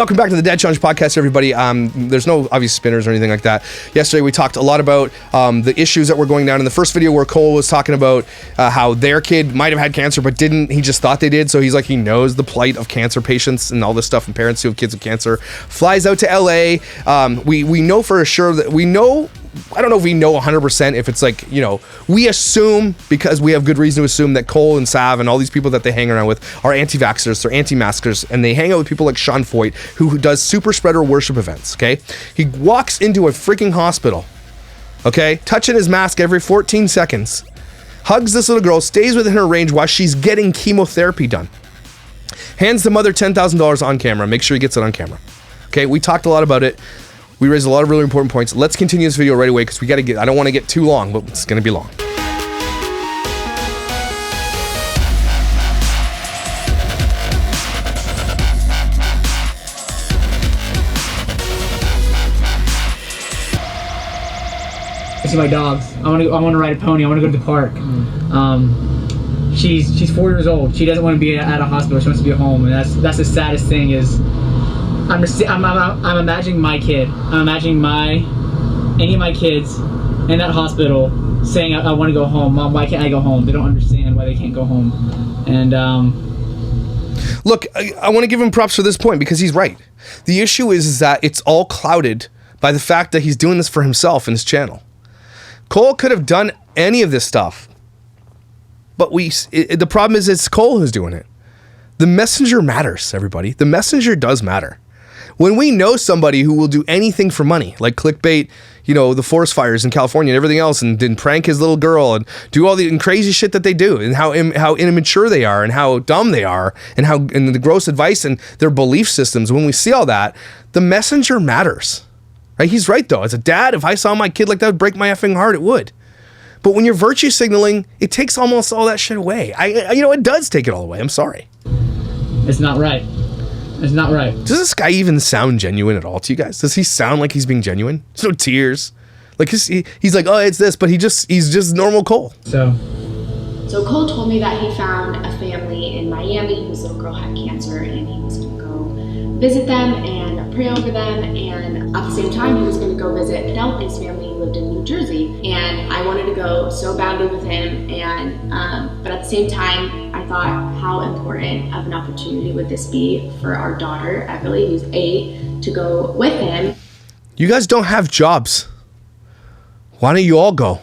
Welcome back to the Dad Challenge podcast, everybody. There's no obvious spinners or anything like that. Yesterday, we talked a lot about the issues that were going down in the first video where Cole was talking about how their kid might have had cancer but didn't. He just thought they did. So he's like, he knows the plight of cancer patients and all this stuff, and parents who have kids with cancer. Flies out to LA. We know for sure that we know. I don't know if we know 100% if it's like, you know, we assume, because we have good reason to assume, that Cole and Sav and all these people that they hang around with are anti-vaxxers, they're anti-maskers, and they hang out with people like Sean Foyt, who does super spreader worship events, okay? He walks into a freaking hospital, okay, touching his mask every 14 seconds, hugs this little girl, stays within her range while she's getting chemotherapy done, hands the mother $10,000 on camera, make sure he gets it on camera, okay? We talked a lot about it. We raised a lot of really important points. Let's continue this video right away because we got to get, I don't want to get too long, but it's going to be long. I see my dogs. I want to ride a pony. I want to go to the park. She's 4 years old. She doesn't want to be at a hospital. She wants to be at home, and that's the saddest thing is. I'm imagining my kid. I'm imagining any of my kids in that hospital saying, I want to go home. Mom, why can't I go home? They don't understand why they can't go home. And look, I want to give him props for this point because he's right. The issue is that it's all clouded by the fact that he's doing this for himself and his channel. Cole could have done any of this stuff, but the problem is it's Cole who's doing it. The messenger matters, everybody. The messenger does matter. When we know somebody who will do anything for money, like clickbait, you know, the forest fires in California and everything else, and then prank his little girl and do all the crazy shit that they do, and how immature they are, and how dumb they are, and the gross advice and their belief systems. When we see all that, the messenger matters, right? He's right though. As a dad, if I saw my kid like that, it would break my effing heart. It would. But when you're virtue signaling, it takes almost all that shit away. It does take it all away. I'm sorry. It's not right. It's not right. Does this guy even sound genuine at all to you guys? Does he sound like he's being genuine? There's no tears. Like he's like, oh, it's this, but he's just normal Cole. So Cole told me that he found a family in Miami whose little girl had cancer, and he was going to go visit them and pray over them. And at the same time, he was going to go visit Penelope's family who lived in New Jersey. And I wanted to go so badly with him. And but at the same time, I thought, how important of an opportunity would this be for our daughter, Everly, who's 8, to go with him. You guys don't have jobs. Why don't you all go?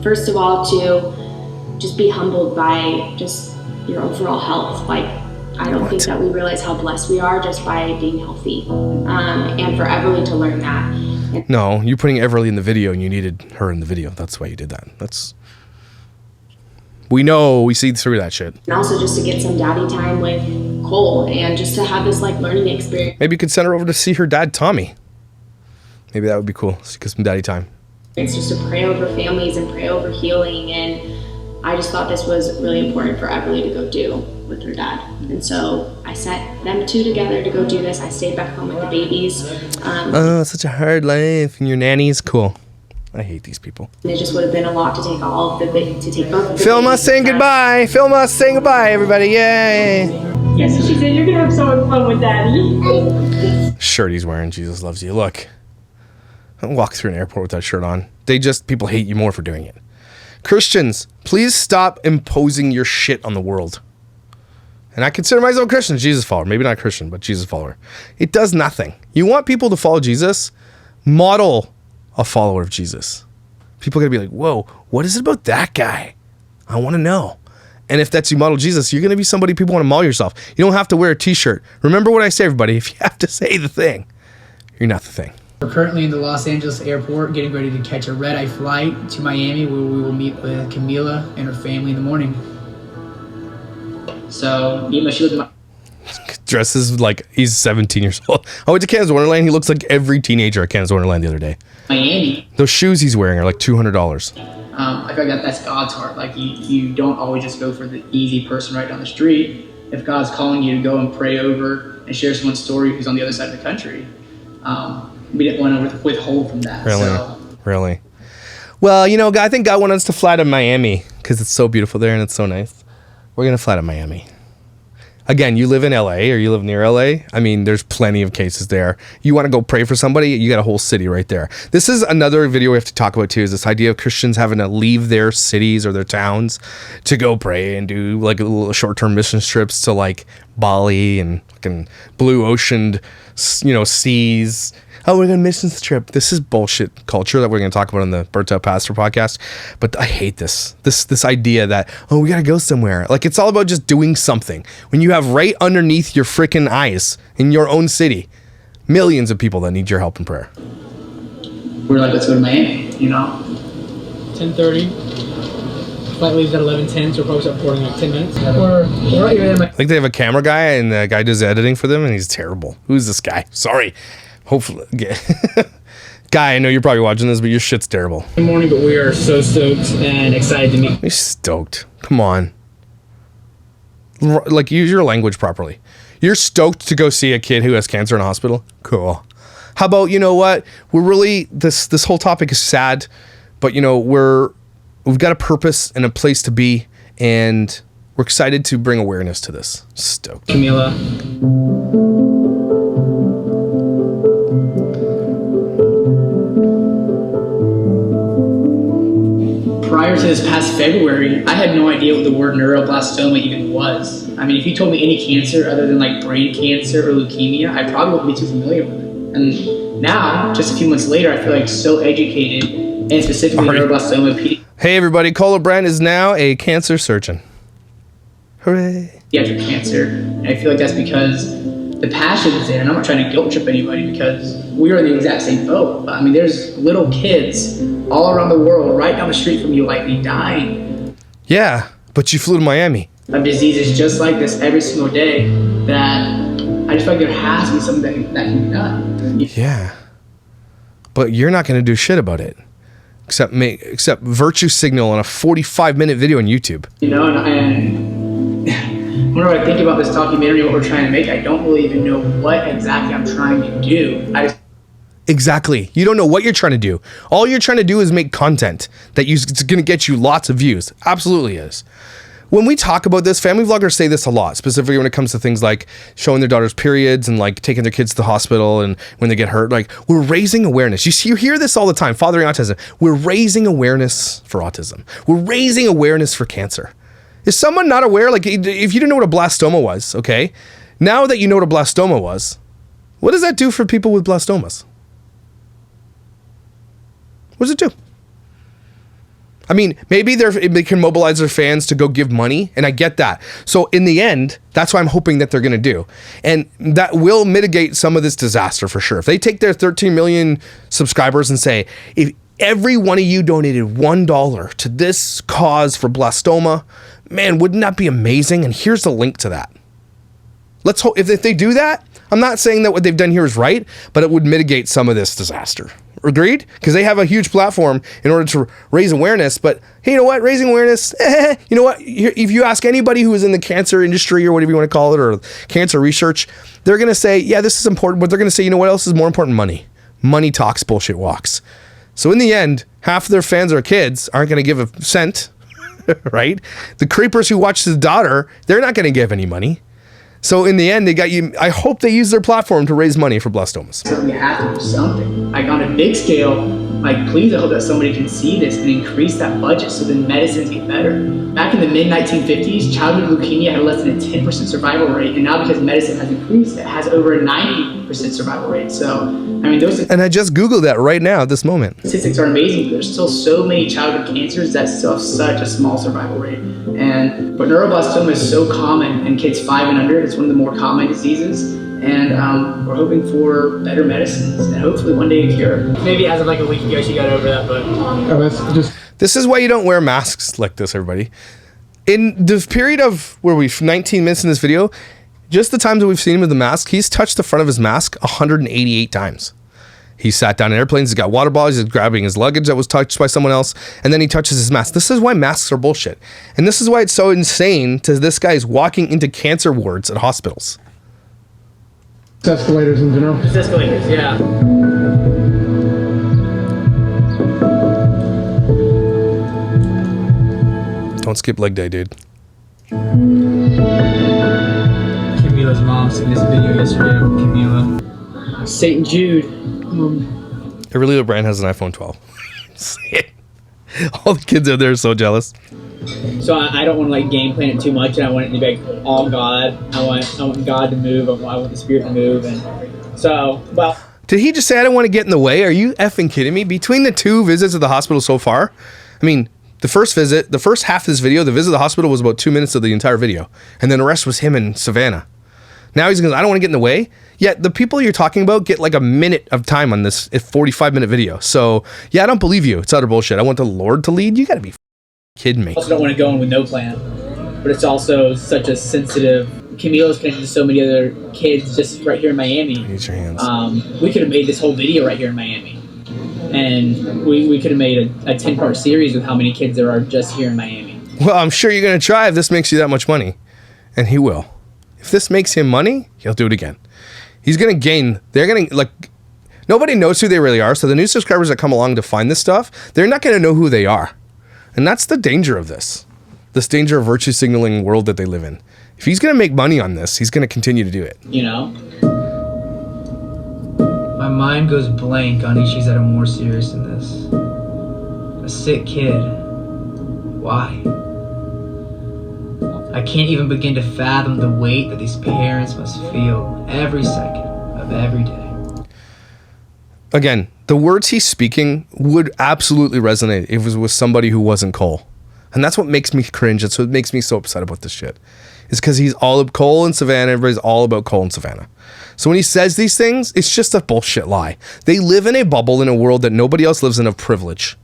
First of all, to just be humbled by just your overall health. Like, I don't think that we realize how blessed we are just by being healthy. And for Everly to learn that. No, you're putting Everly in the video and you needed her in the video. That's why you did that. We see through that shit. And also just to get some daddy time with Cole and just to have this like learning experience. Maybe you could send her over to see her dad, Tommy. Maybe that would be cool. So get some daddy time. It's just to pray over families and pray over healing, and I just thought this was really important for Everly to go do with her dad. And so I sent them two together to go do this. I stayed back home with the babies. Such a hard life, and your nanny's cool. I hate these people. And it just would have been a lot to take both of the Film us saying goodbye. Film us saying goodbye, everybody. Yay. Yes, she said you're gonna have so much fun with Daddy. Shirt he's wearing, Jesus loves you. Look. Don't walk through an airport with that shirt on. People hate you more for doing it. Christians, please stop imposing your shit on the world. And I consider myself a Christian, Jesus follower. Maybe not a Christian, but Jesus follower. It does nothing. You want people to follow Jesus? Model a follower of Jesus. People are going to be like, whoa, what is it about that guy? I want to know. And if that's you model Jesus, you're going to be somebody people want to model yourself. You don't have to wear a t-shirt. Remember what I say, everybody. If you have to say the thing, you're not the thing. We're currently in the Los Angeles airport getting ready to catch a red-eye flight to Miami where we will meet with Camila and her family in the morning. So, she lives in my... Dresses like he's 17 years old. I went to Kansas Wonderland. He looks like every teenager at Kansas Wonderland the other day. Miami. Those shoes he's wearing are like $200. I feel like that's God's heart. Like you don't always just go for the easy person right down the street. If God's calling you to go and pray over and share someone's story who's on the other side of the country, we didn't want to withhold from that. Really? Well, I think God wanted us to fly to Miami because it's so beautiful there and it's so nice. We're going to fly to Miami. Again, you live in LA or you live near LA. I mean, there's plenty of cases there. You want to go pray for somebody, you got a whole city right there. This is another video we have to talk about too, is this idea of Christians having to leave their cities or their towns to go pray and do like little short-term mission trips to like Bali and fucking blue oceaned, seas. Oh, we're going to missions trip. This is bullshit culture that we're going to talk about on the Burnt Out Pastor podcast. But I hate this idea that, oh, we got to go somewhere. Like, it's all about just doing something. When you have right underneath your freaking eyes in your own city, millions of people that need your help and prayer. We're like, let's go to Miami, 10:30. Flight leaves at 11:10, so we'll probably start boarding in like 10 minutes. We're right here. I think they have a camera guy, and the guy does editing for them, and he's terrible. Who's this guy? Sorry. Hopefully. Guy, I know you're probably watching this, but your shit's terrible. Good morning, but we are so stoked and excited to meet. You're stoked. Come on. Like, use your language properly. You're stoked to go see a kid who has cancer in a hospital? Cool. How about, you know what? We're really, this whole topic is sad, but, we've got a purpose and a place to be, and we're excited to bring awareness to this. Stoked. Camila. Prior to this past February, I had no idea what the word neuroblastoma even was. I mean, if you told me any cancer other than like brain cancer or leukemia, I probably wouldn't be too familiar with it. And now, just a few months later, I feel like so educated, and specifically neuroblastoma. Hey everybody, Labrant is now a cancer surgeon. Hooray. Pediatric cancer. And I feel like that's because the passion is there, and I'm not trying to guilt trip anybody because we are in the exact same boat. I mean, there's little kids all around the world, right down the street from you, likely dying. Yeah, but you flew to Miami. Of diseases just like this every single day that I just feel like there has to be something that can be done. Yeah. But you're not going to do shit about it. Except virtue signal on a 45-minute video on YouTube. And whenever I think about this documentary, what we're trying to make, I don't really even know what exactly I'm trying to do. Exactly. You don't know what you're trying to do. All you're trying to do is make content that it's going to get you lots of views. Absolutely is. When we talk about this, family vloggers say this a lot, specifically when it comes to things like showing their daughters' periods and like taking their kids to the hospital and when they get hurt. Like, we're raising awareness. You hear this all the time, fathering autism. We're raising awareness for autism. We're raising awareness for cancer. Is someone not aware? Like, if you didn't know what a blastoma was, okay, now that you know what a blastoma was, what does that do for people with blastomas? What does it do? I mean, maybe they can mobilize their fans to go give money, and I get that. So in the end, that's what I'm hoping that they're going to do. And that will mitigate some of this disaster for sure. If they take their 13 million subscribers and say, if every one of you donated $1 to this cause for blastoma, man, wouldn't that be amazing? And here's the link to that. Let's hope if they do that, I'm not saying that what they've done here is right, but it would mitigate some of this disaster. Agreed? Because they have a huge platform in order to raise awareness. But hey, you know what? Raising awareness, you know what? If you ask anybody who is in the cancer industry or whatever you want to call it, or cancer research, they're going to say, yeah, this is important. But they're going to say, you know what else is more important? Money. Money talks, bullshit walks. So in the end, half of their fans or kids aren't going to give a cent, right? The creepers who watch the daughter, they're not going to give any money. So in the end, they got you. I hope they use their platform to raise money for blastomas. So we have to do something. Like on a big scale, like please, I hope that somebody can see this and increase that budget so then medicines get better. Back in the mid-1950s, childhood leukemia had less than a 10% survival rate, and now because medicine has increased, it has over a 90% survival rate. So, I mean, And I just Googled that right now at this moment. Statistics are amazing, but there's still so many childhood cancers that still have such a small survival rate. But neuroblastoma is so common in kids 5 and under. It's one of the more common diseases. And we're hoping for better medicines and hopefully one day a cure. Maybe as of like a week ago, she got over that, but... This is why you don't wear masks like this, everybody. In the period of where we've 19 minutes in this video, just the times that we've seen him with the mask, he's touched the front of his mask 188 times. He sat down in airplanes, he's got water bottles, he's grabbing his luggage that was touched by someone else, and then he touches his mask. This is why masks are bullshit. And this is why it's so insane to this guy's walking into cancer wards at hospitals. Escalators in general? Just escalators, yeah. Don't skip leg day, dude. Camila's mom sent this video yesterday of Camila. St. Jude. Every Labrant has an iPhone 12. All the kids out there are so jealous. So I don't want to like game plan it too much, and I want it to be like all God. I want God to move. I want the Spirit to move, and so well. Did he just say I don't want to get in the way? Are you effing kidding me? Between the 2 visits at the hospital so far, I mean, the first visit, the first half of this video, the visit to the hospital was about 2 minutes of the entire video, and then the rest was him and Savannah. Now he's going, I don't want to get in the way. Yet the people you're talking about get like a minute of time on this 45-minute video. So yeah, I don't believe you. It's utter bullshit. I want the Lord to lead. You got to be kidding me. I also don't want to go in with no plan, but it's also such a sensitive. Camila's connected to so many other kids just right here in Miami. Use your hands. We could have made this whole video right here in Miami, and we could have made a 10-part series with how many kids there are just here in Miami. Well, I'm sure you're going to try if this makes you that much money, and he will. If this makes him money, he'll do it again. He's going to gain. They're going to like. Nobody knows who they really are, so the new subscribers that come along to find this stuff, they're not going to know who they are. And that's the danger of this danger of virtue signaling world that they live in. If he's going to make money on this, he's going to continue to do it. You know? My mind goes blank on issues that are more serious than this. A sick kid. Why? I can't even begin to fathom the weight that these parents must feel every second of every day. Again, the words he's speaking would absolutely resonate if it was with somebody who wasn't Cole. And that's what makes me cringe. That's what makes me so upset about this shit. Is because he's all of Cole and Savannah. Everybody's all about Cole and Savannah. So when he says these things, it's just a bullshit lie. They live in a bubble in a world that nobody else lives in of privilege.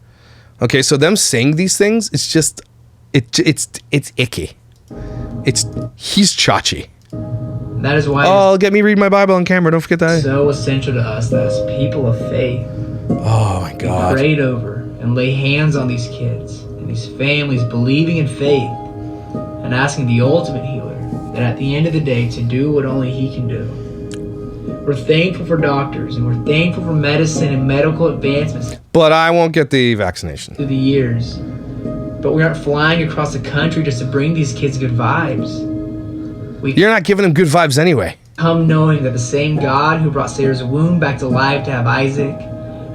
Okay, so them saying these things, it's just, it's icky. He's chachi. That is why. Oh, get me read my Bible on camera. Don't forget that. It's so essential to us that as people of faith, oh my God, prayed over and lay hands on these kids and these families, believing in faith and asking the ultimate healer that at the end of the day to do what only he can do. We're thankful for doctors and we're thankful for medicine and medical advancements. But I won't get the vaccination. Through the years. But we aren't flying across the country just to bring these kids good vibes. You're not giving them good vibes anyway. Come knowing that the same God who brought Sarah's womb back to life to have Isaac,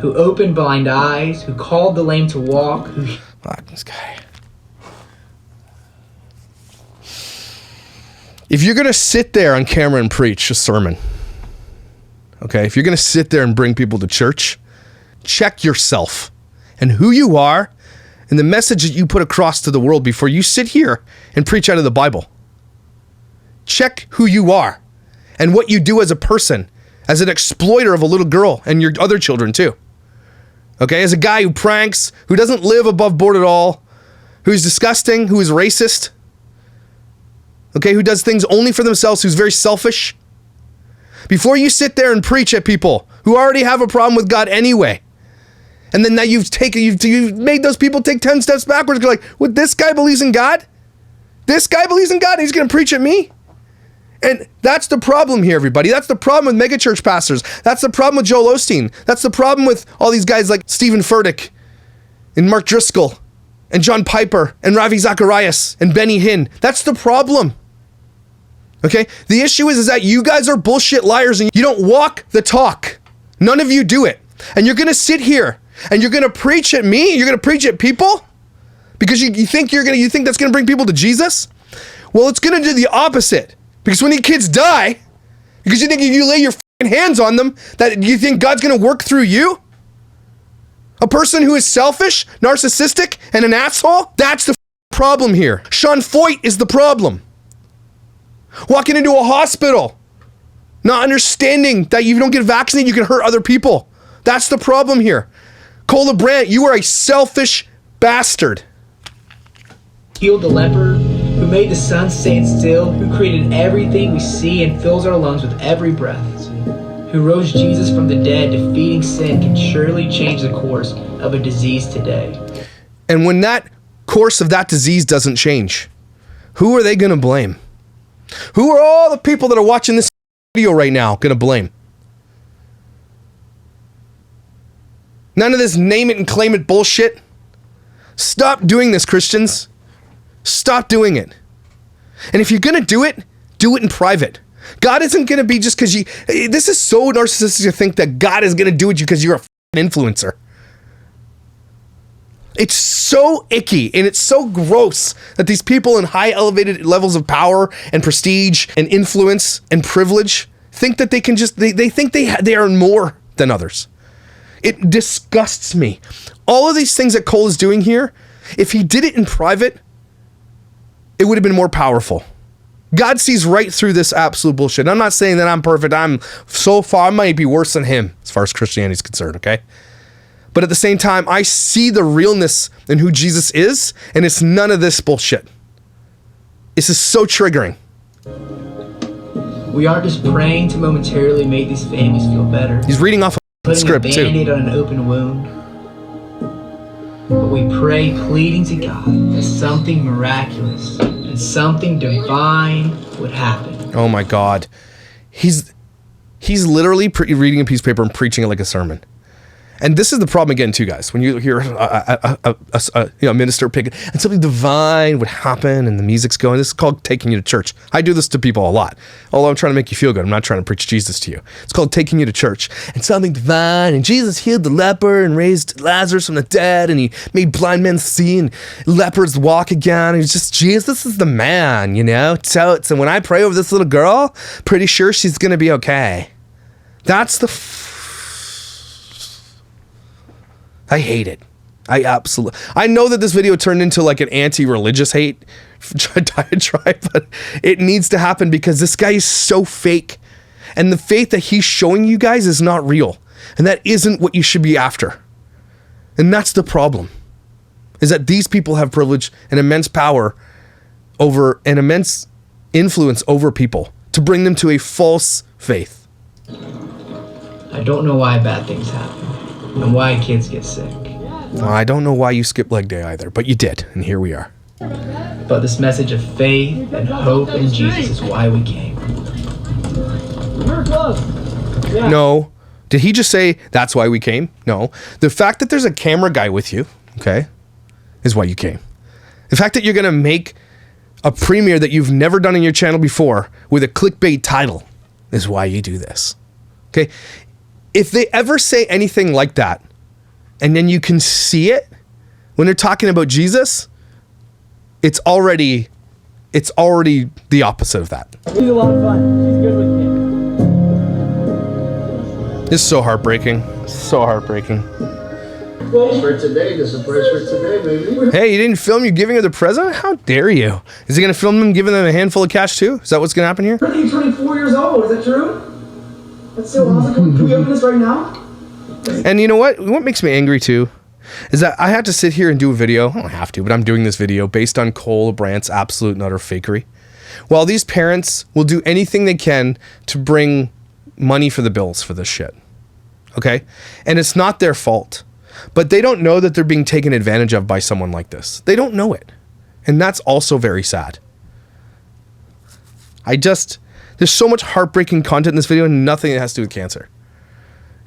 who opened blind eyes, who called the lame to walk, Fuck this guy. If you're going to sit there on camera and preach a sermon, okay, if you're going to sit there and bring people to church, check yourself and who you are and the message that you put across to the world before you sit here and preach out of the Bible. Check who you are and what you do as a person, as an exploiter of a little girl and your other children too. Okay, as a guy who pranks, who doesn't live above board at all, who's disgusting, who is racist, okay, who does things only for themselves, who's very selfish. Before you sit there and preach at people who already have a problem with God anyway, and then now you've made those people take 10 steps backwards. You're like, what, this guy believes in God? This guy believes in God and he's going to preach at me? And that's the problem here, everybody. That's the problem with megachurch pastors. That's the problem with Joel Osteen. That's the problem with all these guys like Stephen Furtick and Mark Driscoll and John Piper and Ravi Zacharias and Benny Hinn. That's the problem. Okay? The issue is that you guys are bullshit liars and you don't walk the talk. None of you do it. And you're going to sit here and you're going to preach at me? You're going to preach at people? Because you think that's going to bring people to Jesus? Well, it's going to do the opposite. Because when these kids die, because you think if you lay your hands on them, that you think God's going to work through you? A person who is selfish, narcissistic, and an asshole? That's the problem here. Sean Foyt is the problem. Walking into a hospital, not understanding that if you don't get vaccinated, you can hurt other people. That's the problem here. Cole Labrant, you are a selfish bastard. Healed the leper, who made the sun stand still, who created everything we see and fills our lungs with every breath, who rose Jesus from the dead, defeating sin, can surely change the course of a disease today. And when that course of that disease doesn't change, who are they going to blame? Who are all the people that are watching this video right now going to blame? None of this name it and claim it bullshit. Stop doing this, Christians. Stop doing it. And if you're going to do it in private. God isn't going to be just because you... This is so narcissistic to think that God is going to do it because you're a influencer. It's so icky and it's so gross that these people in high elevated levels of power and prestige and influence and privilege think that they can just, they think they are more than others. It disgusts me. All of these things that Cole is doing here, if he did it in private, it would have been more powerful. God sees right through this absolute bullshit. I'm not saying that I'm perfect. I'm so far, I might be worse than him as far as Christianity is concerned, okay? But at the same time, I see the realness in who Jesus is, and it's none of this bullshit. This is so triggering. We aren't just praying to momentarily make these families feel better. He's reading off a script too. Putting a Band-Aid on an open wound. But we pray pleading to God that something miraculous and something divine would happen. Oh my God. He's literally reading a piece of paper and preaching it like a sermon. And this is the problem again, too, guys. When you hear a minister picking, and something divine would happen, and the music's going. This is called taking you to church. I do this to people a lot. Although I'm trying to make you feel good. I'm not trying to preach Jesus to you. It's called taking you to church. And something divine, and Jesus healed the leper and raised Lazarus from the dead, and he made blind men see, and lepers walk again. And it's just, Jesus is the man, you know? So when I pray over this little girl, pretty sure she's going to be okay. That's the... I hate it. I know that this video turned into like an anti-religious hate diatribe, but it needs to happen because this guy is so fake. And the faith that he's showing you guys is not real. And that isn't what you should be after. And that's the problem. Is that these people have privilege and immense power over, and immense influence over people to bring them to a false faith. I don't know why bad things happen. And why kids get sick. I don't know why you skipped leg day either, but you did, and here we are. But this message of faith and hope in Jesus is why we came. We're close. Yeah. No. Did he just say that's why we came? No. The fact that there's a camera guy with you, okay, is why you came. The fact that you're going to make a premiere that you've never done in your channel before with a clickbait title is why you do this. Okay? If they ever say anything like that, and then you can see it when they're talking about Jesus, it's already the opposite of that. She's a lot of fun. She's good with me. This is so heartbreaking. So heartbreaking. For today, this is a prize for today, baby. Hey, you didn't film you giving her the present? How dare you? Is he going to film them giving them a handful of cash too? Is that what's going to happen here? I think you're 24 years old. Is that true? That's so awesome. Can we open this right now? And you know what? What makes me angry too is that I had to sit here and do a video. I don't have to, but I'm doing this video based on Cole Labrant's absolute and utter fakery. While these parents will do anything they can to bring money for the bills for this shit. Okay? And it's not their fault. But they don't know that they're being taken advantage of by someone like this. They don't know it. And that's also very sad. There's so much heartbreaking content in this video and nothing that has to do with cancer.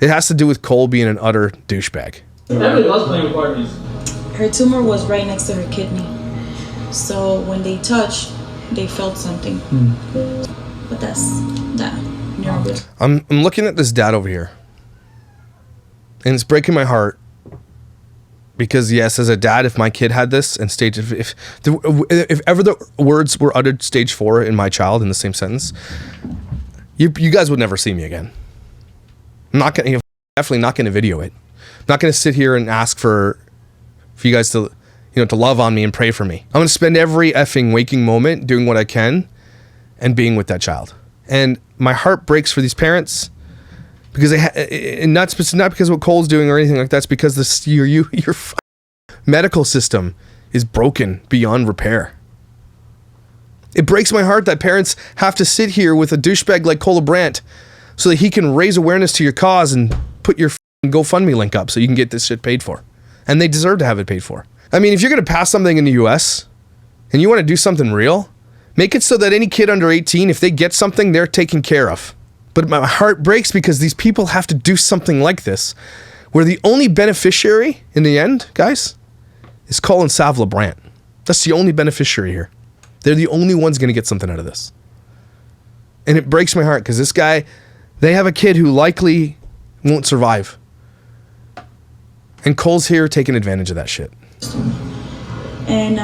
It has to do with Cole being an utter douchebag. Emily loves playing with Barbies. Her tumor was right next to her kidney. So when they touched, they felt something. But that's that. I'm looking at this dad over here. And it's breaking my heart. Because yes, as a dad, if my kid had this and if ever the words were uttered stage 4 in my child in the same sentence, you guys would never see me again. I'm not gonna, definitely not gonna video it. I'm not gonna sit here and ask for you guys to, to love on me and pray for me. I'm gonna spend every effing waking moment doing what I can and being with that child. And my heart breaks for these parents. Because it's not because what Cole's doing or anything like that. It's because your medical system is broken beyond repair. It breaks my heart that parents have to sit here with a douchebag like Cole Labrant so that he can raise awareness to your cause and put your GoFundMe link up so you can get this shit paid for. And they deserve to have it paid for. I mean, if you're going to pass something in the US and you want to do something real, make it so that any kid under 18, if they get something, they're taken care of. But my heart breaks because these people have to do something like this, where the only beneficiary in the end, guys, is Cole and Sav Labrant. That's the only beneficiary here. They're the only ones going to get something out of this. And it breaks my heart because this guy, they have a kid who likely won't survive. And Cole's here taking advantage of that shit. And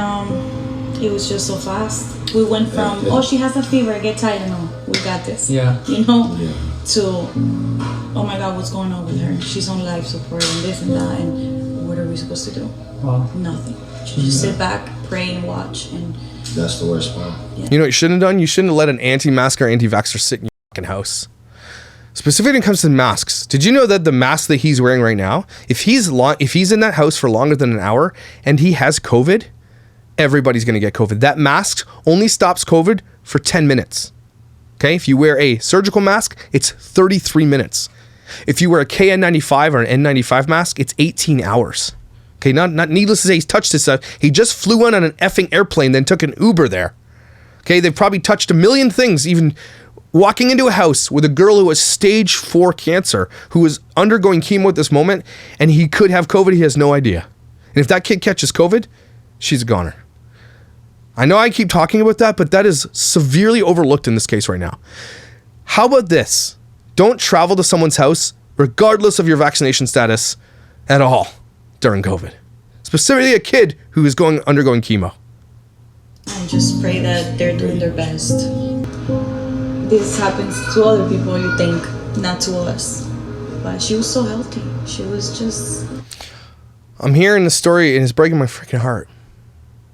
it was just so fast. We went from, oh, she has a fever, get Tylenol, we got this. Yeah. You know, to, oh my God, what's going on with her? She's on life support and this and that, and what are we supposed to do? Wow. Nothing. Just sit back, pray, and watch. And That's the worst part. yeah. You know what you shouldn't have done? You shouldn't have let an anti-masker, anti-vaxxer sit in your fucking house. Specifically when it comes to masks. Did you know that the mask that he's wearing right now, if he's in that house for longer than an hour and he has COVID, everybody's going to get COVID. That mask only stops COVID for 10 minutes. Okay? If you wear a surgical mask, it's 33 minutes. If you wear a KN95 or an N95 mask, it's 18 hours. Okay, not needless to say, he's touched this stuff. He just flew in on an effing airplane, then took an Uber there. Okay, they've probably touched a million things, even walking into a house with a girl who has stage 4 cancer, who is undergoing chemo at this moment, and he could have COVID, he has no idea. And if that kid catches COVID, she's a goner. I know I keep talking about that, but that is severely overlooked in this case right now. How about this? Don't travel to someone's house, regardless of your vaccination status, at all during COVID. Specifically a kid who is undergoing chemo. And just pray that they're doing their best. This happens to other people, you think, not to us. But she was so healthy. She was just... I'm hearing the story and it's breaking my freaking heart.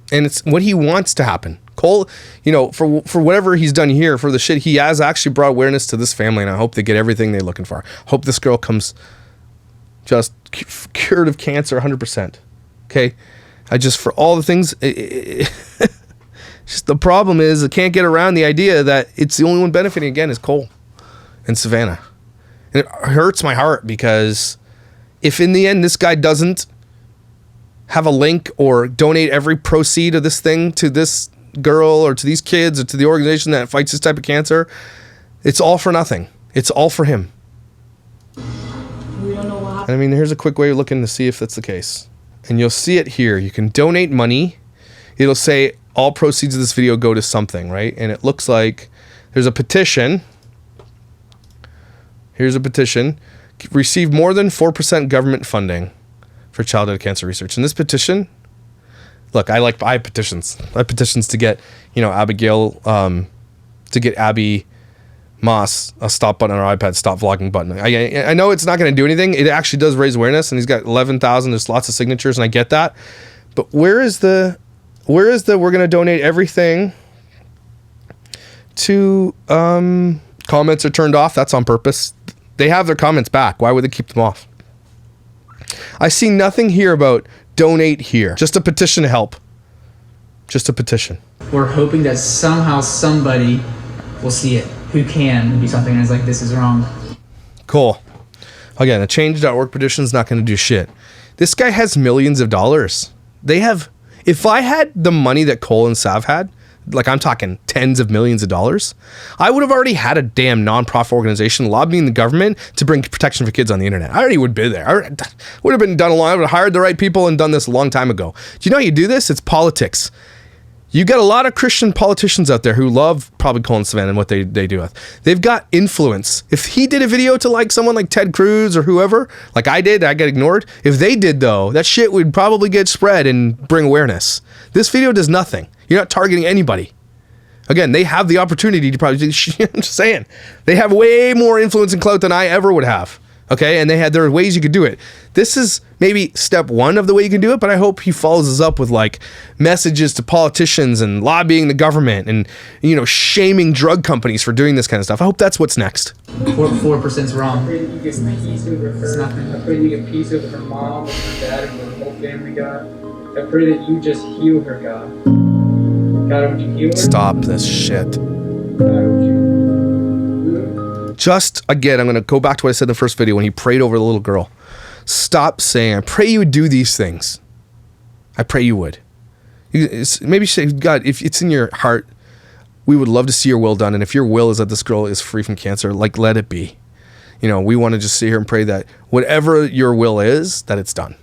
And it's what he wants to happen. Cole, you know, for whatever he's done here, for the shit, he has actually brought awareness to this family, and I hope they get everything they're looking for. Hope this girl comes just cured of cancer 100%. Okay? I just, for all the things... Just the problem is I can't get around the idea that it's the only one benefiting again is Cole and Savannah. And it hurts my heart because if in the end this guy doesn't have a link or donate every proceed of this thing to this girl or to these kids or to the organization that fights this type of cancer, it's all for nothing. It's all for him. We don't know what happened. I mean, here's a quick way of looking to see if that's the case. And you'll see it here. You can donate money. It'll say all proceeds of this video go to something, right? And it looks like there's a petition. Here's a petition. Receive more than 4% government funding for childhood cancer research. And this petition, look, I have petitions. I have petitions to get, Abigail, to get Abby Moss a stop button on our iPad, stop vlogging button. I know it's not going to do anything. It actually does raise awareness, and he's got 11,000. There's lots of signatures, and I get that. But where is the we're going to donate everything to comments are turned off? That's on purpose. They have their comments back. Why would they keep them off? I see nothing here about donate here. Just a petition to help. Just a petition. We're hoping that somehow somebody will see it who can do something and is like, this is wrong. Cool. Again, a change.org petition is not going to do shit. This guy has millions of dollars. They have... If I had the money that Cole and Sav had, like I'm talking tens of millions of dollars, I would have already had a damn nonprofit organization lobbying the government to bring protection for kids on the internet. I already would be there. I would have been done a long. I would have hired the right people and done this a long time ago. Do you know how you do this? It's politics. You got a lot of Christian politicians out there who love probably Cole and Savannah and what they do with. They've got influence. If he did a video to like someone like Ted Cruz or whoever, like I did, I got ignored. If they did though, that shit would probably get spread and bring awareness. This video does nothing. You're not targeting anybody. Again, they have the opportunity to probably, I'm just saying, they have way more influence and clout than I ever would have. Okay, and there are ways you could do it. This is maybe step one of the way you can do it, but I hope he follows us up with like messages to politicians and lobbying the government and, shaming drug companies for doing this kind of stuff. I hope that's what's next. 4% is wrong. I pray that you get peace with her. It's nothing. I pray you get peace with her mom, with her dad, and with her whole family, God. I pray that you just heal her, God. God, would you heal her? Stop this shit. God, would you... Just, again, I'm going to go back to what I said in the first video when he prayed over the little girl. Stop saying, I pray you would do these things. I pray you would. Maybe say, God, if it's in your heart, we would love to see your will done. And if your will is that this girl is free from cancer, like, let it be. We want to just sit here and pray that whatever your will is, that it's done.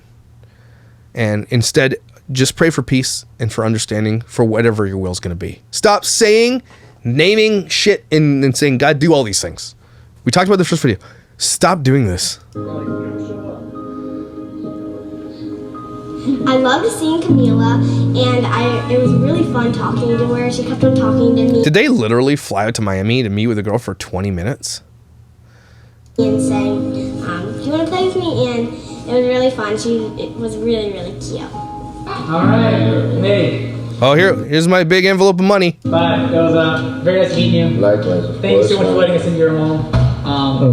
And instead, just pray for peace and for understanding for whatever your will is going to be. Stop saying naming shit and saying, God, do all these things. We talked about the first video. Stop doing this. I loved seeing Camila, and it was really fun talking to her. She kept on talking to me. Did they literally fly out to Miami to meet with a girl for 20 minutes? And saying, do you want to play with me? And it was really fun. It was really, really cute. All right. Hey. Oh, here's my big envelope of money. Bye. It was very nice meeting you. Likewise. Thank you so much for letting us into your home.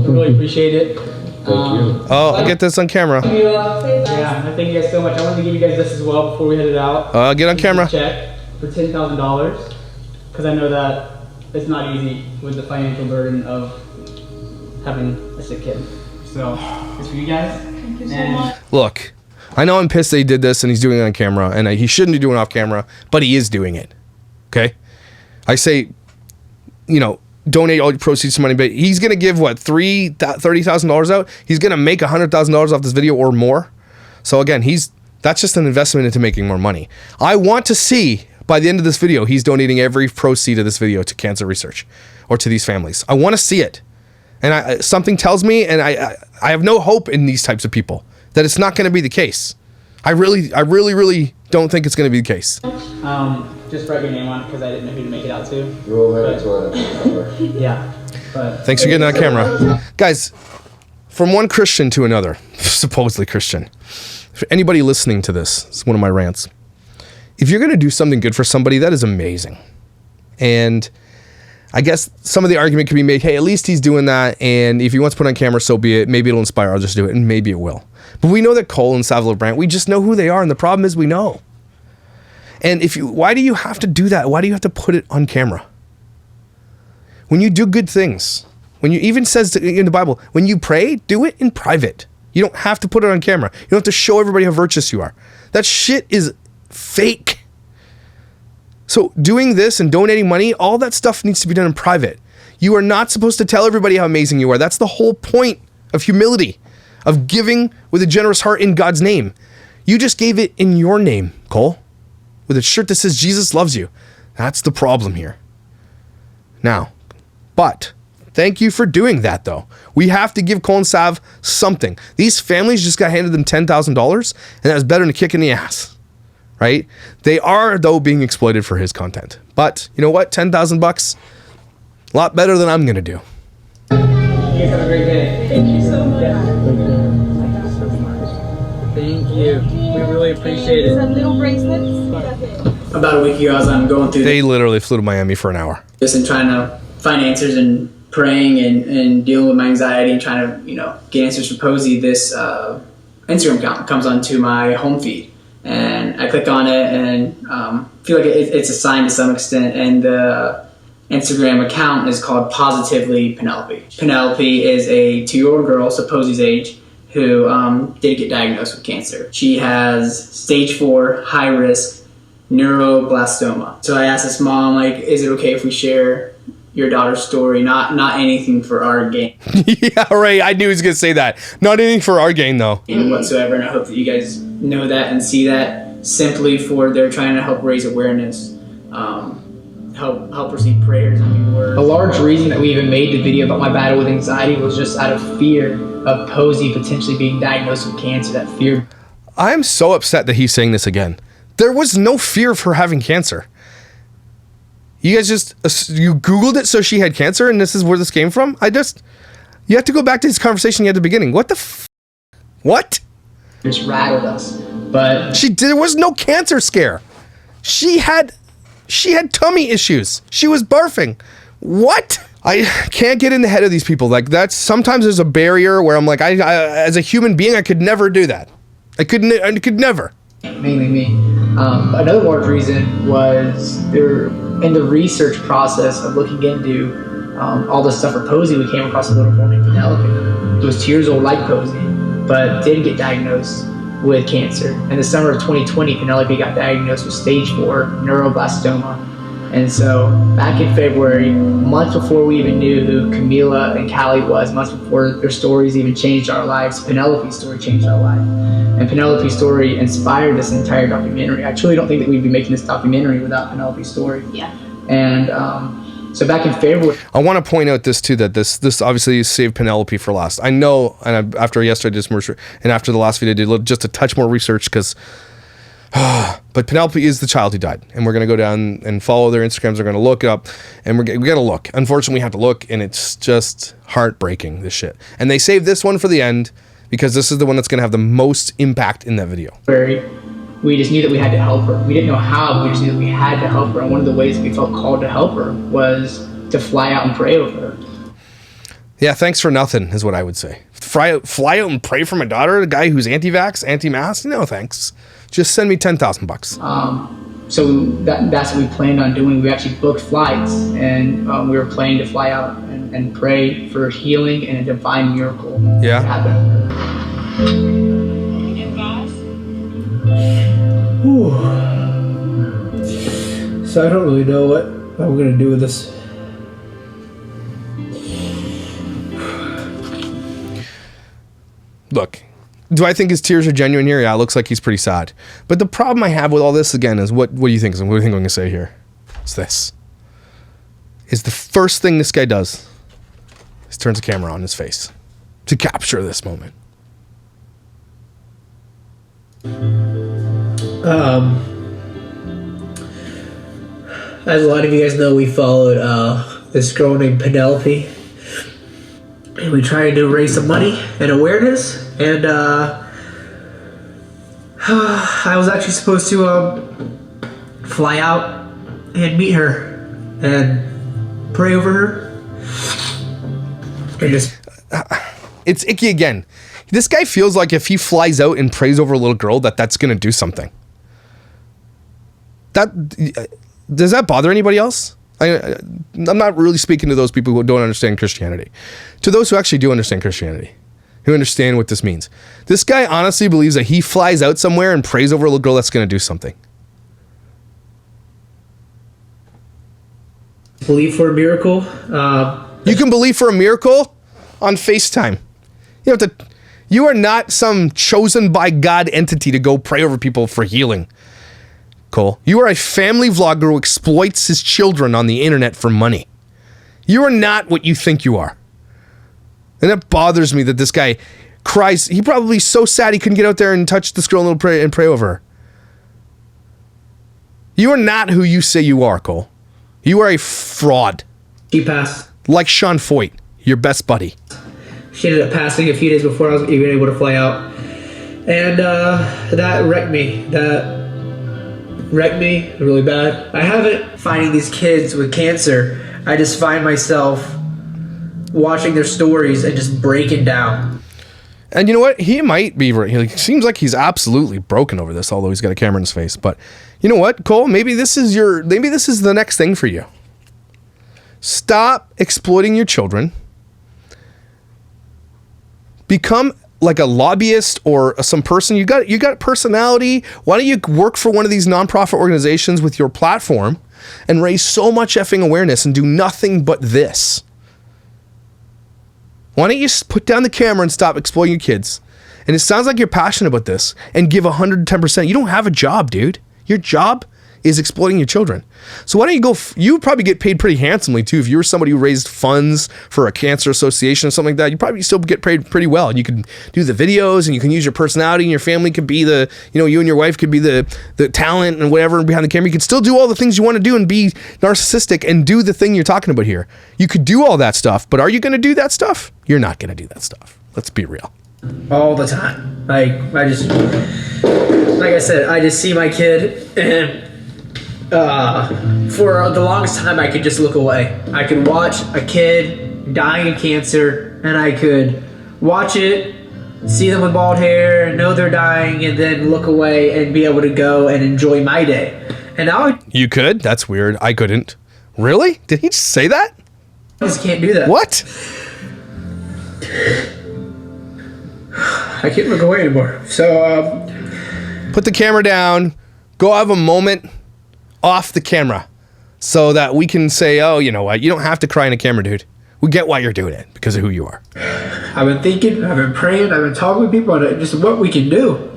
We really appreciate it. Thank you. Oh, I'll get this on camera. Yeah, I thank you guys so much. I wanted to give you guys this as well before we headed out. Get on camera. Check for $10,000 because I know that it's not easy with the financial burden of having a sick kid. So it's for you guys. Thank you so much. Look, I know I'm pissed that he did this and he's doing it on camera, and he shouldn't be doing it off camera, but he is doing it. Okay? I say, donate all your proceeds to money, but he's going to give, what, $30,000 out? He's going to make $100,000 off this video or more. So again, that's just an investment into making more money. I want to see, by the end of this video, he's donating every proceed of this video to cancer research or to these families. I want to see it. And something tells me, and I have no hope in these types of people, that it's not going to be the case. I really don't think it's going to be the case. Just write your name on it because I didn't know who to make it out to. Yeah. But thanks for getting on camera. Guys, from one Christian to another, supposedly Christian. For anybody listening to this, it's one of my rants. If you're going to do something good for somebody, that is amazing. And I guess some of the argument can be made, hey, at least he's doing that, and if he wants to put on camera, so be it. Maybe it'll inspire others to do it, and maybe it will. But we know that Cole and Labrant, we just know who they are, and the problem is we know. And why do you have to do that? Why do you have to put it on camera? When you do good things, when you even says in the Bible, when you pray, do it in private. You don't have to put it on camera. You don't have to show everybody how virtuous you are. That shit is fake. So doing this and donating money, all that stuff needs to be done in private. You are not supposed to tell everybody how amazing you are. That's the whole point of humility, of giving with a generous heart in God's name. You just gave it in your name, Cole, with a shirt that says Jesus loves you. That's the problem here. Now, but thank you for doing that, though. We have to give Cole and Sav something. These families just got handed them $10,000, and that was better than a kick in the ass. Right? They are, though, being exploited for his content. But you know what? $10,000, a lot better than I'm gonna do. You guys have a great day. Thank you so much. Thank you. We really appreciate it. Some little bracelets. About a week ago, as I'm going through They literally flew to Miami for an hour. this and trying to find answers and praying and dealing with my anxiety and trying to, get answers for Posey, this Instagram account comes onto my home feed. And I click on it and feel like it's a sign to some extent. And the Instagram account is called Positively Penelope. Penelope is a 2-year-old girl, so Posey's age, who did get diagnosed with cancer. She has stage 4, high risk neuroblastoma. So I asked this mom, is it okay if we share your daughter's story? Not anything for our gain. Yeah, right. I knew he was gonna say that. Not anything for our gain, though. Whatsoever, and I hope that you guys know that and see that simply for they're trying to help raise awareness, help receive prayers. A large reason that we even made the video about my battle with anxiety was just out of fear of Posey potentially being diagnosed with cancer. That fear. I'm so upset that he's saying this again. There was no fear of her having cancer. You guys you Googled it so she had cancer and this is where this came from? You have to go back to this conversation you had at the beginning. What the What? Just rattled us. But there was no cancer scare. She had tummy issues. She was barfing. What? I can't get in the head of these people. Sometimes there's a barrier where I'm like, I as a human being, I could never do that. I could never. Mainly me. Another large reason was in the research process of looking into all this stuff for Posey, we came across a little girl named Penelope who was 2 years old like Posey, but did get diagnosed with cancer. In the summer of 2020, Penelope got diagnosed with stage 4 neuroblastoma. And so back in February, months before we even knew who Camila and Callie was, months before their stories even changed our lives, Penelope's story changed our life. And Penelope's story inspired this entire documentary. I truly don't think that we'd be making this documentary without Penelope's story. Yeah. And So back in February, I want to point out this too, that this obviously saved Penelope for last. I know, and after yesterday I did some research, and after the last video I did just a touch more research because, but Penelope is the child who died, and we're gonna go down and follow their Instagrams. We're gonna look it up, and we gotta look. Unfortunately, we have to look, and it's just heartbreaking, this shit. And they saved this one for the end because this is the one that's gonna have the most impact in that video. we just knew that we had to help her. We didn't know how, but we just knew that we had to help her. And one of the ways we felt called to help her was to fly out and pray over her. Yeah, thanks for nothing is what I would say. Fly out and pray for my daughter, a guy who's anti-vax, anti-mask? No, thanks. Just send me $10,000. So that's what we planned on doing. We actually booked flights, and we were planning to fly out and pray for healing and a divine miracle to happen. So I don't really know what I'm gonna do with this. Look, do I think his tears are genuine here? Yeah, it looks like he's pretty sad. But the problem I have with all this, again, is what do you think? What do you think I'm going to say here? It's this. Is the first thing this guy does is turns the camera on his face to capture this moment. As a lot of you guys know, we followed this girl named Penelope. And we tried to raise some money and awareness, and I was actually supposed to fly out and meet her and pray over her. And just it's icky again. This guy feels like if he flies out and prays over a little girl, that's going to do something. Does that bother anybody else? I'm not really speaking to those people who don't understand Christianity. To those who actually do understand Christianity, who understand what this means. This guy honestly believes that he flies out somewhere and prays over a little girl that's going to do something. Believe for a miracle. You can believe for a miracle on FaceTime. You are not some chosen by God entity to go pray over people for healing. Cole, you are a family vlogger who exploits his children on the internet for money. You are not what you think you are. And it bothers me that this guy cries. He probably so sad he couldn't get out there and touch this girl and pray over her. You are not who you say you are, Cole. You are a fraud. She passed. Like Sean Foyt, your best buddy. She ended up passing a few days before I was even able to fly out. And that wrecked me. That wrecked me really bad. I haven't finding these kids with cancer. I just find myself watching their stories and just breaking down. And you know what? He might be. He seems like he's absolutely broken over this, although he's got a camera in his face. But you know what, Cole? Maybe this is the next thing for you. Stop exploiting your children. Become like a lobbyist or some person. You got personality. Why don't you work for one of these nonprofit organizations with your platform and raise so much effing awareness and do nothing but this? Why don't you put down the camera and stop exploiting your kids? And it sounds like you're passionate about this and give 110%. You don't have a job, dude. Your job is exploiting your children. So why don't you go, you would probably get paid pretty handsomely too. If you were somebody who raised funds for a cancer association or something like that, you probably still get paid pretty well. And you can do the videos and you can use your personality and your family could be you and your wife could be the talent and whatever behind the camera. You can still do all the things you want to do and be narcissistic and do the thing you're talking about here. You could do all that stuff, but are you going to do that stuff? You're not going to do that stuff. Let's be real. All the time. Like I said, I just see my kid and for the longest time I could just look away. I could watch a kid dying of cancer and I could watch it, see them with bald hair, know they're dying, and then look away and be able to go and enjoy my day. And now you could? That's weird. I couldn't. Really? Did he just say that? I just can't do that. What? I can't look away anymore. So put the camera down, go have a moment off the camera so that we can say, oh, you know what? You don't have to cry in a camera, dude. We get why you're doing it because of who you are. I've been thinking, I've been praying, I've been talking with people on just what we can do,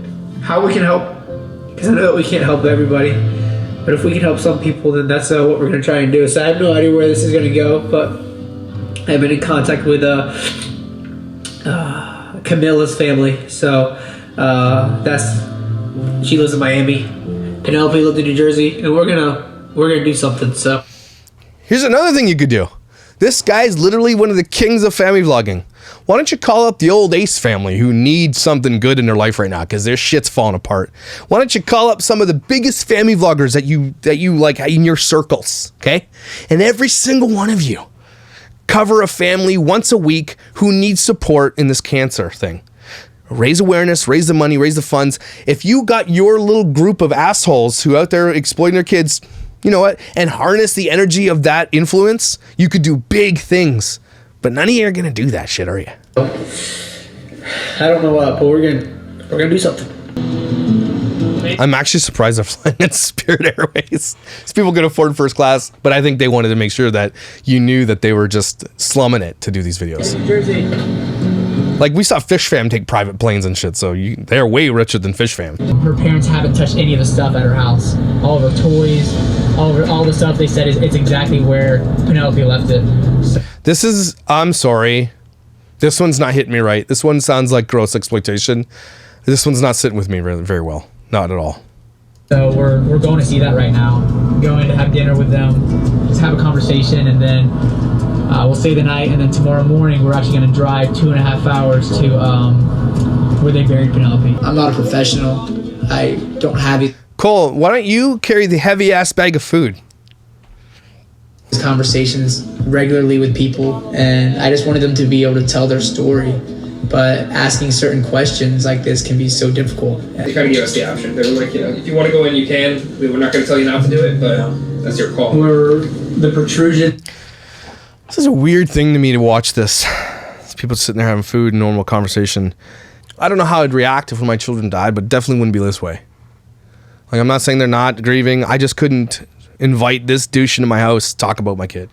how we can help, because I know that we can't help everybody, But if we can help some people, then that's what we're going to try and do. So I have no idea where this is going to go, but I've been in contact with Camilla's family. So she lives in Miami. Penelope lived in New Jersey, and we're gonna do something. So here's another thing you could do. This guy's literally one of the kings of family vlogging. Why don't you call up the old Ace family who need something good in their life right now because their shit's falling apart? Why don't you call up some of the biggest family vloggers that you like in your circles, okay? And every single one of you cover a family once a week who needs support in this cancer thing. Raise awareness, raise the money, raise the funds. If you got your little group of assholes who out there exploiting their kids, you know what, and harness the energy of that influence, you could do big things. But none of you are gonna do that shit, are you? I don't know what, but we're gonna do something. I'm actually surprised they're flying at Spirit Airways. These people could afford first class, but I think they wanted to make sure that you knew that they were just slumming it to do these videos. New Jersey. Like, we saw Fish Fam take private planes and shit, so they're way richer than Fish Fam. Her parents haven't touched any of the stuff at her house. All of her toys, all the stuff they said it's exactly where Penelope left it. So This is, I'm sorry, this one's not hitting me right. This one sounds like gross exploitation. This one's not sitting with me really very well. Not at all. So we're going to see that right now. Going to have dinner with them, just have a conversation, and then we'll stay the night. And then tomorrow morning, we're actually going to drive 2.5 hours to where they buried Penelope. I'm not a professional. I don't have it. Cole, why don't you carry the heavy ass bag of food? Conversations regularly with people, and I just wanted them to be able to tell their story. But asking certain questions like this can be so difficult. They kind of gave us the option. They were like, you know, if you want to go in, you can. We're not going to tell you not to do it, but that's your call. We're the protrusion. This is a weird thing to me to watch this. It's people sitting there having food and normal conversation. I don't know how I'd react if one of my children died, but definitely wouldn't be this way. Like, I'm not saying they're not grieving. I just couldn't invite this douche into my house to talk about my kid.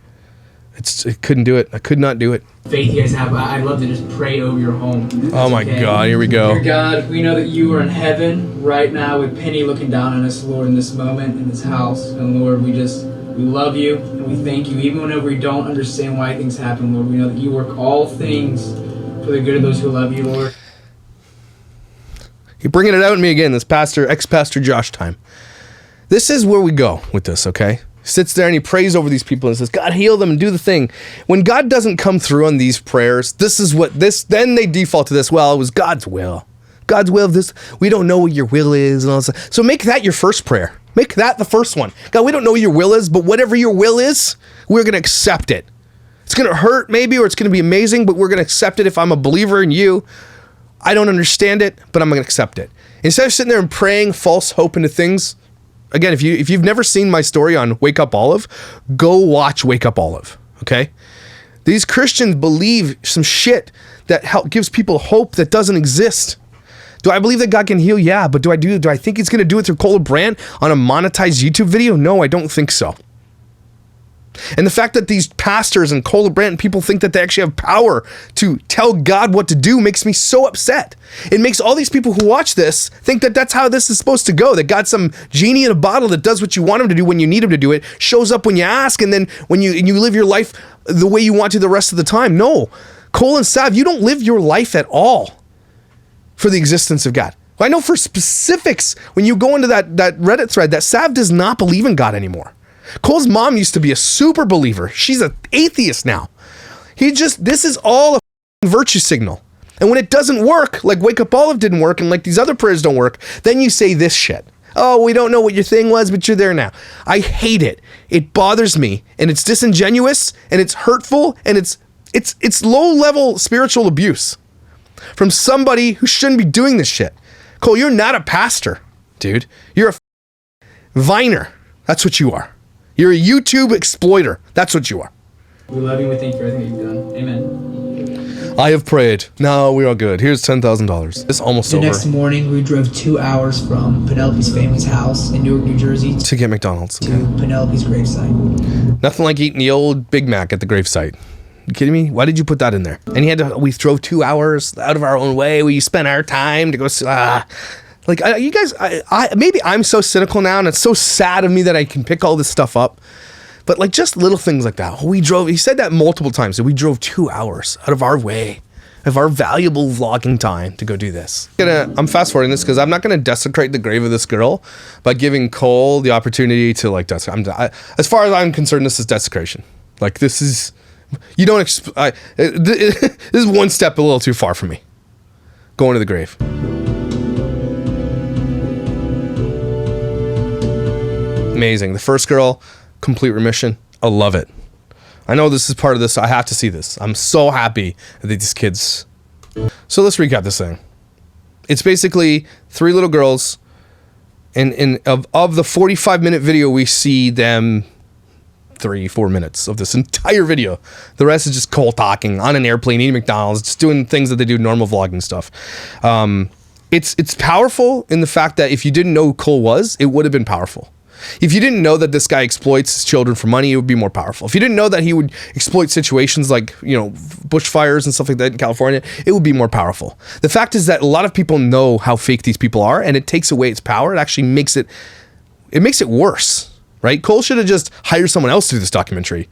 I couldn't do it. I could not do it. Faith you guys have, I'd love to just pray over your home. Oh my God, here we go. Dear God, we know that you are in heaven right now with Penny looking down on us, Lord, in this moment, in this house. And Lord, we love you and we thank you. Even whenever we don't understand why things happen, Lord, we know that you work all things for the good of those who love you, Lord. You're bringing it out in me again, this ex-pastor Josh time. This is where we go with this, okay? Sits there and he prays over these people and says, God, heal them and do the thing. When God doesn't come through on these prayers, then they default to this. Well, it was God's will. God's will of this. We don't know what your will is and all this. So make that your first prayer. Make that the first one. God, we don't know what your will is, but whatever your will is, we're going to accept it. It's going to hurt maybe, or it's going to be amazing, but we're going to accept it if I'm a believer in you. I don't understand it, but I'm going to accept it. Instead of sitting there and praying false hope into things, again, if you've never seen my story on Wake Up Olive, go watch Wake Up Olive, okay? These Christians believe some shit that gives people hope that doesn't exist. Do I believe that God can heal? Yeah, but do I think he's going to do it through Labrant on a monetized YouTube video? No, I don't think so. And the fact that these pastors and Labrant and people think that they actually have power to tell God what to do makes me so upset. It makes all these people who watch this think that that's how this is supposed to go. That God's some genie in a bottle that does what you want him to do when you need him to do it, shows up when you ask, and then when you live your life the way you want to the rest of the time. No, Cole and Sav, you don't live your life at all for the existence of God. I know for specifics, when you go into that Reddit thread, that Sav does not believe in God anymore. Cole's mom used to be a super believer. She's an atheist now. This is all a virtue signal. And when it doesn't work, like Wake Up Olive didn't work, and like these other prayers don't work, then you say this shit. Oh, we don't know what your thing was, but you're there now. I hate it. It bothers me, and it's disingenuous, and it's hurtful, and it's low-level spiritual abuse from somebody who shouldn't be doing this shit. Cole, you're not a pastor, dude. You're a Viner. That's what you are. You're a YouTube exploiter. That's what you are. We love you. We thank you for everything you've done. Amen. I have prayed. No, we're all good. Here's $10,000. It's almost over. The next morning, we drove 2 hours from Penelope's family's house in Newark, New Jersey to get McDonald's. To Penelope's gravesite. Nothing like eating the old Big Mac at the gravesite. You kidding me? Why did you put that in there? And we drove 2 hours out of our own way. We spent our time to go. Like, you guys, maybe I'm so cynical now, and it's so sad of me that I can pick all this stuff up. But like, just little things like that. He said that multiple times, that we drove 2 hours out of our way, of our valuable vlogging time to go do this. I'm fast forwarding this because I'm not gonna desecrate the grave of this girl by giving Cole the opportunity to like desecrate. As far as I'm concerned, this is desecration. Like, this is, you don't, this is one step a little too far for me. Going to the grave. Amazing. The first girl, complete remission. I love it. I know this is part of this, so I have to see this. I'm so happy that these kids. So let's recap this thing. It's basically 3 little girls, and of the 45-minute video, we see them 3-4 minutes of this entire video. The rest is just Cole talking on an airplane, eating McDonald's, just doing things that they do, normal vlogging stuff. It's powerful in the fact that if you didn't know who Cole was, it would have been powerful. If you didn't know that this guy exploits his children for money, it would be more powerful. If you didn't know that he would exploit situations like, you know, bushfires and stuff like that in California, it would be more powerful. The fact is that a lot of people know how fake these people are, and it takes away its power. It actually makes it worse, right? Cole should have just hired someone else to do this documentary,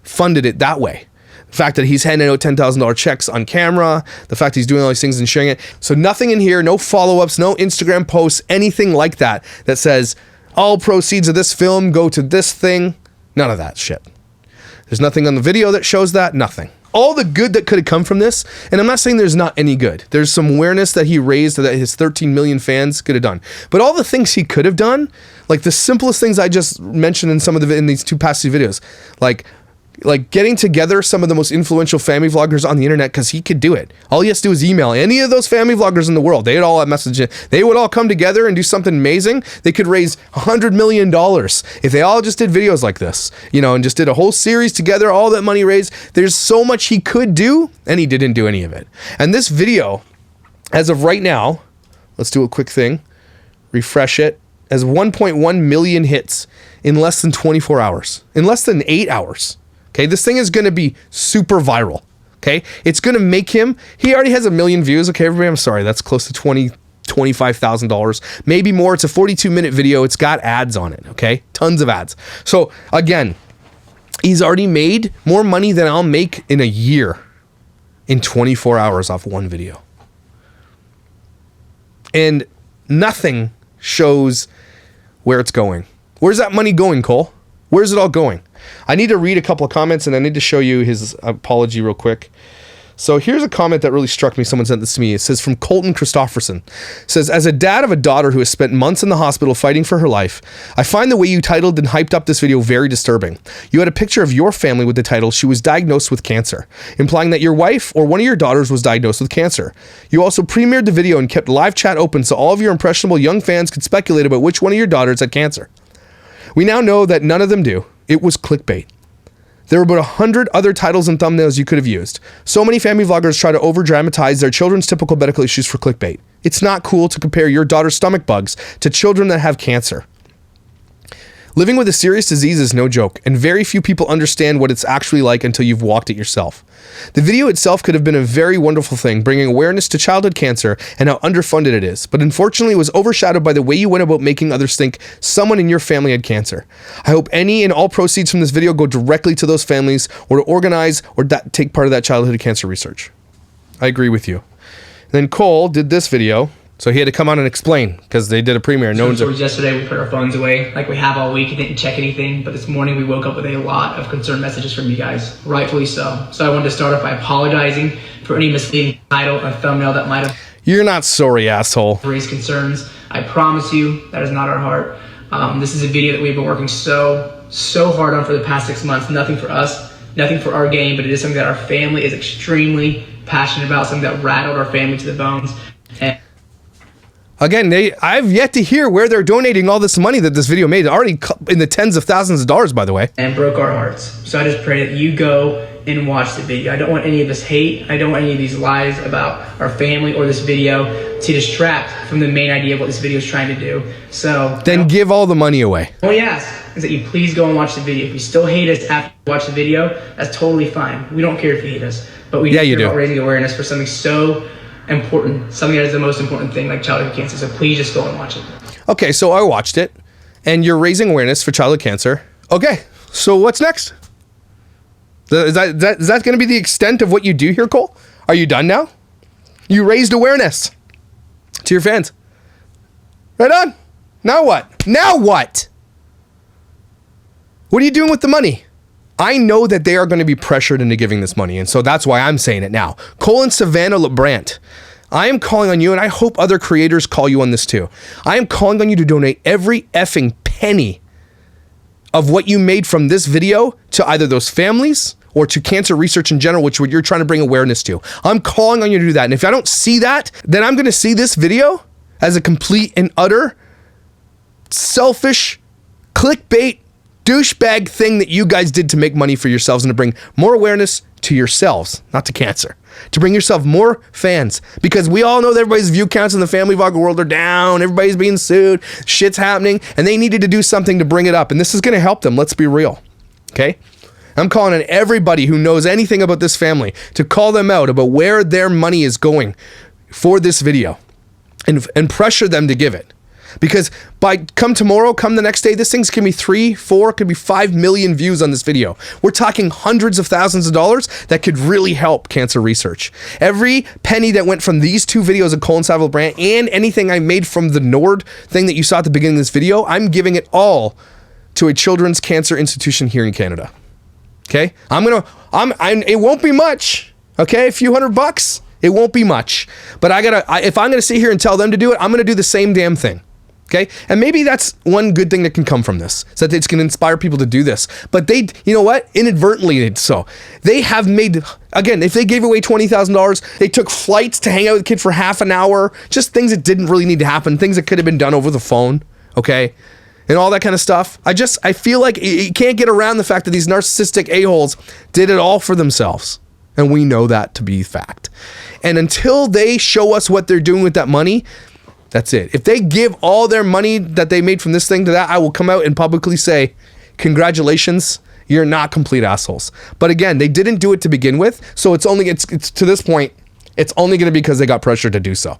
funded it that way. The fact that he's handing out $10,000 checks on camera, the fact he's doing all these things and sharing it. So nothing in here, no follow-ups, no Instagram posts, anything like that that says, all proceeds of this film go to this thing. None of that shit. There's nothing on the video that shows that. Nothing. All the good that could have come from this, and I'm not saying there's not any good. There's some awareness that he raised that his 13 million fans could have done. But all the things he could have done, like the simplest things I just mentioned in in these 2 past videos, like getting together some of the most influential family vloggers on the internet, because he could do it. All he has to do is email any of those family vloggers in the world. They'd all have messages. They would all come together and do something amazing. They could raise $100 million if they all just did videos like this, you know, and just did a whole series together, all that money raised. There's so much he could do, and he didn't do any of it. And this video, as of right now, let's do a quick thing, refresh it, has 1.1 million hits in less than 24 hours, in less than 8 hours. Okay, this thing is going to be super viral. Okay, it's going to make him, he already has 1 million views. Okay, everybody, I'm sorry, that's close to $25,000, maybe more. It's a 42-minute video. It's got ads on it. Okay, tons of ads. So again, he's already made more money than I'll make in a year in 24 hours off one video. And nothing shows where it's going. Where's that money going, Cole? Where's it all going? I need to read a couple of comments, and I need to show you his apology real quick. So here's a comment that really struck me. Someone sent this to me. It says, from Colton Christofferson. It says, as a dad of a daughter who has spent months in the hospital fighting for her life, I find the way you titled and hyped up this video very disturbing. You had a picture of your family with the title, she was diagnosed with cancer, implying that your wife or one of your daughters was diagnosed with cancer. You also premiered the video and kept live chat open so all of your impressionable young fans could speculate about which one of your daughters had cancer. We now know that none of them do. It was clickbait. There were about 100 other titles and thumbnails you could have used. So many family vloggers try to over-dramatize their children's typical medical issues for clickbait. It's not cool to compare your daughter's stomach bugs to children that have cancer. Living with a serious disease is no joke, and very few people understand what it's actually like until you've walked it yourself. The video itself could have been a very wonderful thing, bringing awareness to childhood cancer and how underfunded it is, but unfortunately it was overshadowed by the way you went about making others think someone in your family had cancer. I hope any and all proceeds from this video go directly to those families, or to organize or take part of that childhood cancer research. I agree with you. And then Cole did this video. So he had to come on and explain, because they did a premiere. No one's. Yesterday we put our phones away like we have all week and didn't check anything, but this morning we woke up with a lot of concerned messages from you guys, rightfully so. So I wanted to start off by apologizing for any misleading title or thumbnail that might have. You're not sorry, asshole. Raised concerns. I promise you that is not our heart. This is a video that we've been working so hard on for the past 6 months. Nothing for us, nothing for our game, but it is something that our family is extremely passionate about, something that rattled our family to the bones. And again, I've yet to hear where they're donating all this money that this video made. Already in the tens of thousands of dollars, by the way. And broke our hearts. So I just pray that you go and watch the video. I don't want any of this hate. I don't want any of these lies about our family or this video to distract from the main idea of what this video is trying to do. So then give all the money away. All we ask is that you please go and watch the video. If you still hate us after you watch the video, that's totally fine. We don't care if you hate us. But we care about raising awareness for something so important, something that is the most important thing, like childhood cancer. So please just go and watch it. Okay, so I watched it, and you're raising awareness for childhood cancer. Okay, so what's next? Is that going to be the extent of what you do here, Cole? Are you done now? You raised awareness to your fans. Right on. Now what? Now what? What are you doing with the money? I know that they are going to be pressured into giving this money, and so that's why I'm saying it now. Cole and Savannah Labrant, I am calling on you, and I hope other creators call you on this too. I am calling on you to donate every effing penny of what you made from this video to either those families or to cancer research in general, which you're trying to bring awareness to. I'm calling on you to do that, and if I don't see that, then I'm going to see this video as a complete and utter selfish clickbait douchebag thing that you guys did to make money for yourselves and to bring more awareness to yourselves, not to cancer, to bring yourself more fans, because we all know that everybody's view counts in the family vlogger world are down, everybody's being sued, shit's happening, and they needed to do something to bring it up, and this is going to help them. Let's be real. Okay, I'm calling on everybody who knows anything about this family to call them out about where their money is going for this video, and pressure them to give it. Because come tomorrow, come the next day, this thing's gonna be 3, 4, could be 5 million views on this video. We're talking hundreds of thousands of dollars that could really help cancer research. Every penny that went from these 2 videos of Cole and Savannah Labrant and anything I made from the Nord thing that you saw at the beginning of this video, I'm giving it all to a children's cancer institution here in Canada. Okay? It won't be much. Okay? A few $100. It won't be much. But if I'm gonna sit here and tell them to do it, I'm gonna do the same damn thing. Okay, and maybe that's one good thing that can come from this, is that it's going to inspire people to do this. But you know what? Inadvertently, so they have made, again, if they gave away $20,000, they took flights to hang out with the kid for half an hour, just things that didn't really need to happen, things that could have been done over the phone, okay, and all that kind of stuff. I feel like you can't get around the fact that these narcissistic a-holes did it all for themselves, and we know that to be fact. And until they show us what they're doing with that money, that's it. If they give all their money that they made from this thing to that, I will come out and publicly say, congratulations, you're not complete assholes. But again, they didn't do it to begin with, so it's to this point, it's only going to be because they got pressured to do so.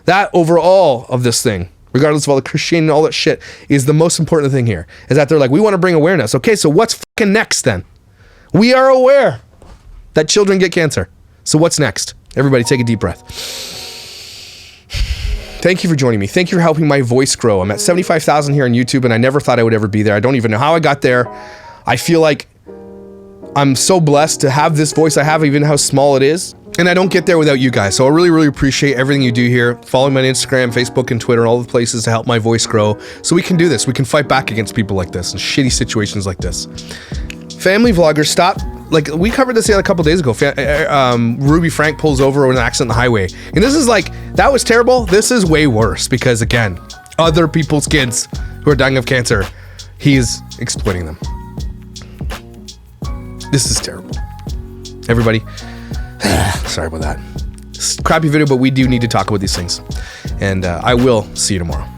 That overall of this thing, regardless of all the Christianity and all that shit, is the most important thing here, is that they're like, we want to bring awareness. Okay, so what's fucking next then? We are aware that children get cancer. So what's next? Everybody take a deep breath. Thank you for joining me. Thank you for helping my voice grow. I'm at 75,000 here on YouTube, and I never thought I would ever be there. I don't even know how I got there. I feel like I'm so blessed to have this voice I have, even how small it is. And I don't get there without you guys. So I really, really appreciate everything you do here. Follow me on Instagram, Facebook, and Twitter, all the places to help my voice grow. So we can do this. We can fight back against people like this and shitty situations like this. Family vloggers, stop. Like, we covered this a couple days ago. Ruby Frank pulls over with an accident on the highway. And this is like, that was terrible. This is way worse because, again, other people's kids who are dying of cancer, he is exploiting them. This is terrible. Everybody, sorry about that. It's a crappy video, but we do need to talk about these things. And I will see you tomorrow.